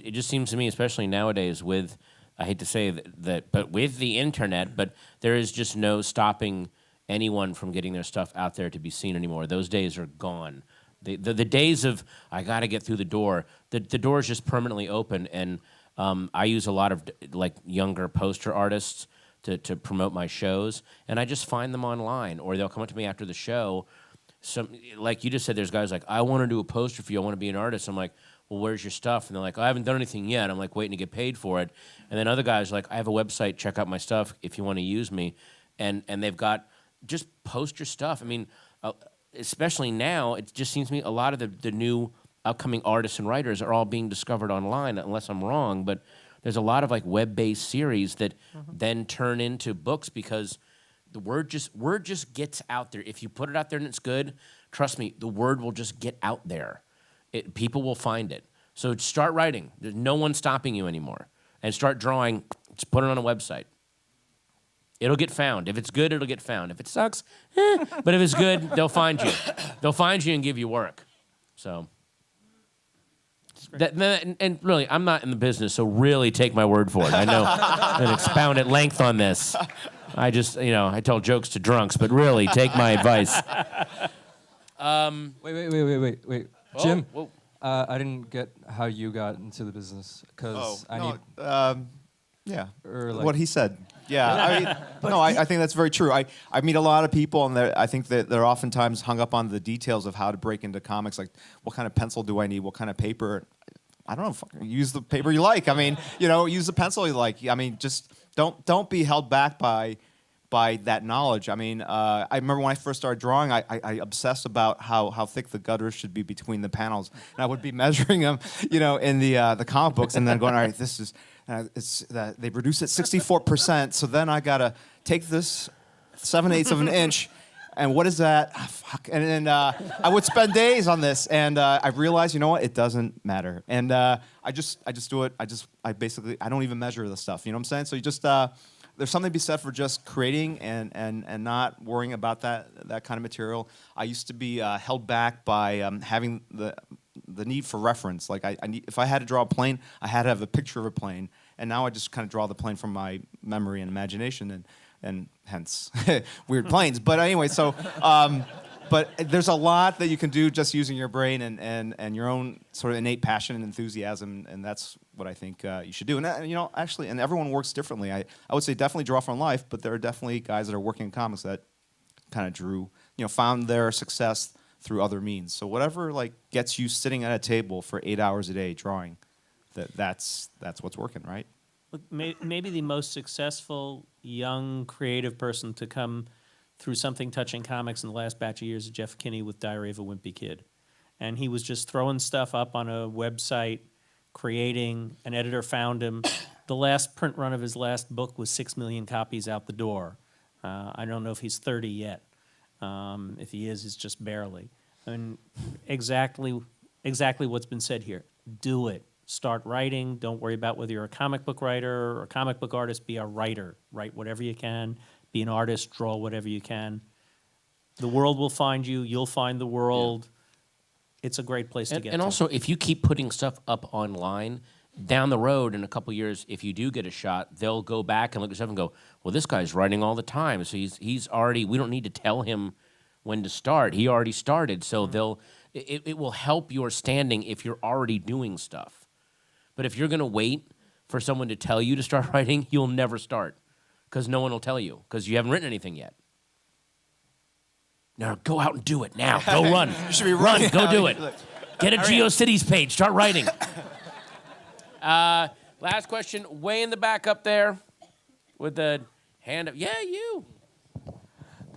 It just seems to me, especially nowadays, with I hate to say that, but with the internet, but there is just no stopping anyone from getting their stuff out there to be seen anymore. Those days are gone. The days of I got to get through the door. The door is just permanently open, and I use a lot of like younger poster artists to promote my shows, and I just find them online, or they'll come up to me after the show. Like you just said, there's guys like, I want to do a poster for you. I want to be an artist. I'm like, well, where's your stuff? And they're like, I haven't done anything yet. I'm like, waiting to get paid for it. And then other guys are like, I have a website. Check out my stuff if you want to use me. And they've got, just post your stuff. I mean, especially now, it just seems to me a lot of the new upcoming artists and writers are all being discovered online, unless I'm wrong. But there's a lot of like web-based series that then turn into books because the word just gets out there. If you put it out there and it's good, trust me, the word will just get out there. People will find it. So start writing. There's no one stopping you anymore. And start drawing. Just put it on a website. It'll get found. If it's good, it'll get found. If it sucks, but if it's good, they'll find you. They'll find you and give you work. So, and really, I'm not in the business, so really take my word for it. I know and expound at length on this. I just, I tell jokes to drunks, but really, take my advice. Wait. Jim, I didn't get how you got into the business because yeah, or like, what he said. Yeah, I mean, I think that's very true. I meet a lot of people, and I think that they're oftentimes hung up on the details of how to break into comics, like what kind of pencil do I need, what kind of paper. I don't know, fucking use the paper you like. I mean, use the pencil you like. I mean, just don't be held back by that knowledge. I mean, I remember when I first started drawing, I obsessed about how thick the gutters should be between the panels, and I would be measuring them, in the comic books, and then going, all right, this is they've reduced it 64%, so then I gotta take this 7/8 of an inch. And what is that? Oh, fuck. And then I would spend days on this, and I realized, it doesn't matter. And I just do it. I basically don't even measure the stuff. You know what I'm saying? So you just there's something to be said for just creating and not worrying about that kind of material. I used to be held back by having the need for reference. Like if I had to draw a plane, I had to have a picture of a plane, and now I just kind of draw the plane from my memory and imagination, and hence weird planes. But anyway, so but there's a lot that you can do just using your brain and your own sort of innate passion and enthusiasm, and that's what I think you should do. And actually, and everyone works differently. I would say definitely draw from life, but there are definitely guys that are working in comics that kind of found their success through other means. So whatever gets you sitting at a table for 8 hours a day drawing, that's what's working, right? Look, maybe the most successful young creative person to come through something touching comics in the last batch of years is Jeff Kinney with Diary of a Wimpy Kid. And he was just throwing stuff up on a website, creating. An editor found him. The last print run of his last book was 6 million copies out the door. I don't know if he's 30 yet. If he is, it's just barely. And exactly what's been said here. Do it. Start writing. Don't worry about whether you're a comic book writer or a comic book artist. Be a writer. Write whatever you can. Be an artist. Draw whatever you can. The world will find you. You'll find the world. Yeah. It's a great place to get to. And also, if you keep putting stuff up online, down the road in a couple years, if you do get a shot, they'll go back and look at stuff and go, well, this guy's writing all the time. So he's already, we don't need to tell him when to start. He already started, so it will help your standing if you're already doing stuff. But if you're going to wait for someone to tell you to start writing, you'll never start because no one will tell you because you haven't written anything yet. Now go out and do it now. Go run. You should be Run. running Go now. do it. Get a GeoCities page. Start writing. Last question. Way in the back up there with the hand up. Yeah, you.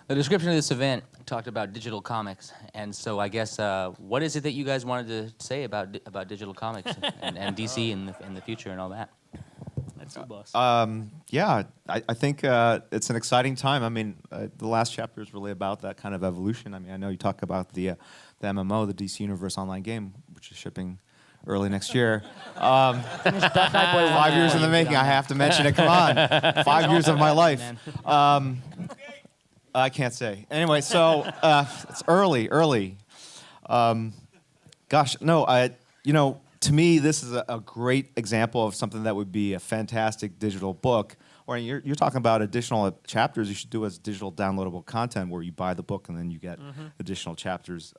The description of this event talked about digital comics, and so I guess what is it that you guys wanted to say about digital comics and DC in the future and all that? That's the boss. Yeah, I think it's an exciting time. I mean, the last chapter is really about that kind of evolution. I mean, I know you talk about the MMO, the DC Universe online game, which is shipping early next year. 5 years in the making. I have to mention it. Come on, 5 years of my life. I can't say. Anyway, so it's early. Gosh, no, to me, this is a great example of something that would be a fantastic digital book. Or you're talking about additional chapters you should do as digital downloadable content where you buy the book and then you get additional chapters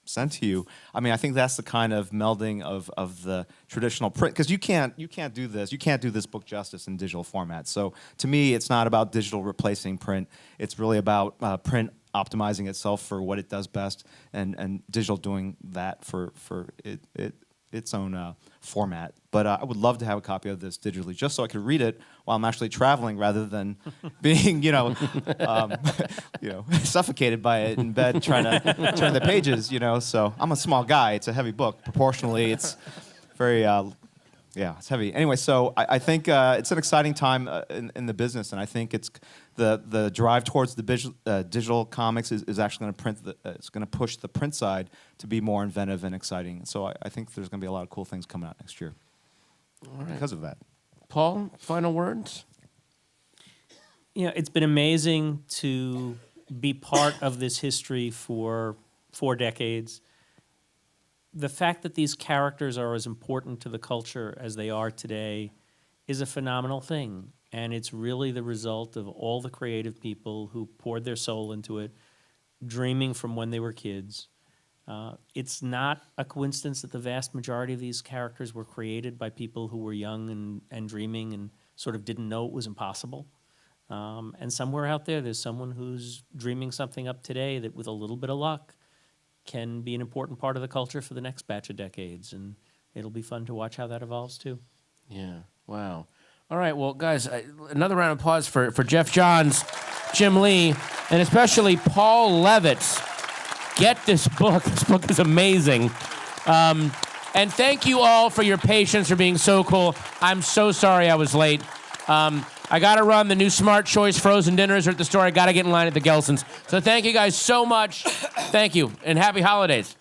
sent to you. I mean, I think that's the kind of melding of the traditional print, because you can't do this. You can't do this book justice in digital format. So to me, it's not about digital replacing print. It's really about print optimizing itself for what it does best, and digital doing that for its own format. But I would love to have a copy of this digitally, just so I could read it while I'm actually traveling, rather than being, suffocated by it in bed trying to turn the pages. So I'm a small guy. It's a heavy book. Proportionally, it's very, it's heavy. Anyway, so I think it's an exciting time in the business, and I think it's the drive towards the digital comics is actually going to it's going to push the print side to be more inventive and exciting. So I think there's going to be a lot of cool things coming out next year because of that. Paul, final words? It's been amazing to be part of this history for 4 decades. The fact that these characters are as important to the culture as they are today is a phenomenal thing. And it's really the result of all the creative people who poured their soul into it, dreaming from when they were kids. It's not a coincidence that the vast majority of these characters were created by people who were young and dreaming and sort of didn't know it was impossible. And somewhere out there's someone who's dreaming something up today that with a little bit of luck can be an important part of the culture for the next batch of decades. And it'll be fun to watch how that evolves too. Yeah, wow. All right, well, guys, another round of applause for Geoff Johns, Jim Lee, and especially Paul Levitz. Get this book. This book is amazing. And thank you all for your patience, for being so cool. I'm so sorry I was late. I got to run. The new Smart Choice frozen dinners are at the store. I got to get in line at the Gelson's. So thank you guys so much. Thank you, and happy holidays.